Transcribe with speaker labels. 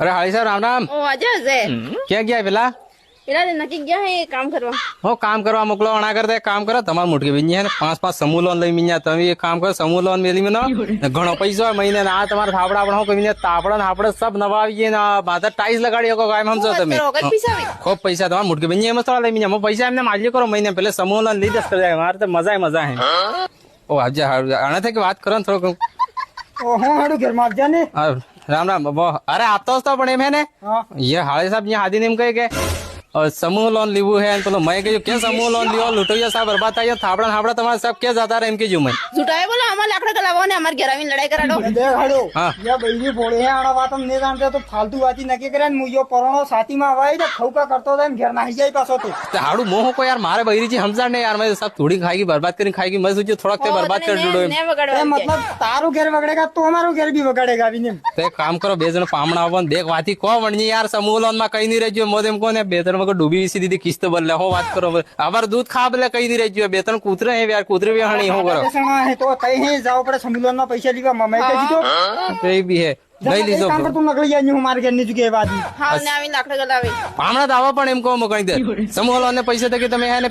Speaker 1: અરે હાળી સાહેબ રામ રામ.
Speaker 2: ઓ આજે છે
Speaker 1: ક્યાં ગયા પેલા?
Speaker 2: પેલા નક્કી ગયા હે કામ કરવા.
Speaker 1: હો કામ કરવા મોકલો અણા કરતા એક કામ કરો તમારે મોટકી બી હે ને 5 સમૂહ લોન લઈ મિન્યા તમે એક કામ કરો સમૂહ લોન મેલી મેનો ઘણો પૈસો હોય મહિને આ તમારે થાપડા પણ કઈ તાપડા ને આપણે સબ નવા આવીએ ને માથે ટાઈસ લગાડી શકો કાયમ સમજો તમે ખૂબ પૈસા તમારે મોટકી બી એમ થોડા લઈ મિન્યા પૈસા એમને માલ્યો કરો મહિને પેલે સમૂહ લોન લઈ જશે મારે તો મજા હે. ઓ આજે આના થી વાત કરો ને થોડુંક.
Speaker 3: હું હાડું ઘેર માં આવજા ને.
Speaker 1: રામ રામ અરે આપતો તો પણ એમ હે ને ये हाळे साहब यहाँ हादी ने कहे के समूह लोन लीवू है तो मैं कही क्या समूह लोन लियो लुटैया साहब बर्बाद था थापड़ा थापड़ा तुम्हारे सब क्या जाता रहे इनके जू में
Speaker 2: झूठाए बोला हमारे लाकड़ा गलावा ने हमारे घर आवीन लड़ाई कराडो.
Speaker 3: દેખ હાડો
Speaker 1: हाँ.
Speaker 3: યા બૈરી બોળે હે આના વાત ને જાણતા તો ફાલતુ વાતી નકી કરે ને મુયો પરણો સાતીમાં વાય ને ખવકા કરતો થાય ઘેર નાહી જાય પાછો તો
Speaker 1: हाड़ू मोह को यार मारे बहिरी जी हमजा नहीं यार मैं सब थोड़ी खाएगी बर्बाद करी खाएगी मैं सोची थोड़ा के बर्बाद कर जोड़ो
Speaker 2: ने वगड़वा
Speaker 3: એ મતલબ તારું ઘેર વગડેગા તો અમારું ઘેર બી વગાડેગા આવીને
Speaker 1: तो एक काम करो बेजन पामना आवन देख वाती को वणनी यार समूह लोन में कहीं नहीं रहियो मोदेम को ने बेतन में को डूबी सी दीदी किस्त बदले हो बात करो अबर दूध खा बदले कहीं नहीं रहियो बेतन कूतरे है यार कूतरे भी हणी हो करो
Speaker 3: સણા હે તો તઈ હે જાવ પડે સમુલન માં પૈસા લીવા મમ્મી કે દીધો
Speaker 1: तो ये भी है नहीं लीजो
Speaker 3: કામ પર તું નકળી જાય હું માર ઘેર ની જગ્યાએ વાદી
Speaker 2: हां ने आवीन लाकड़ा गलावे
Speaker 1: पामना दावा पण एम को मकणी दे समूह लोन ने पैसे दे के तमे है ने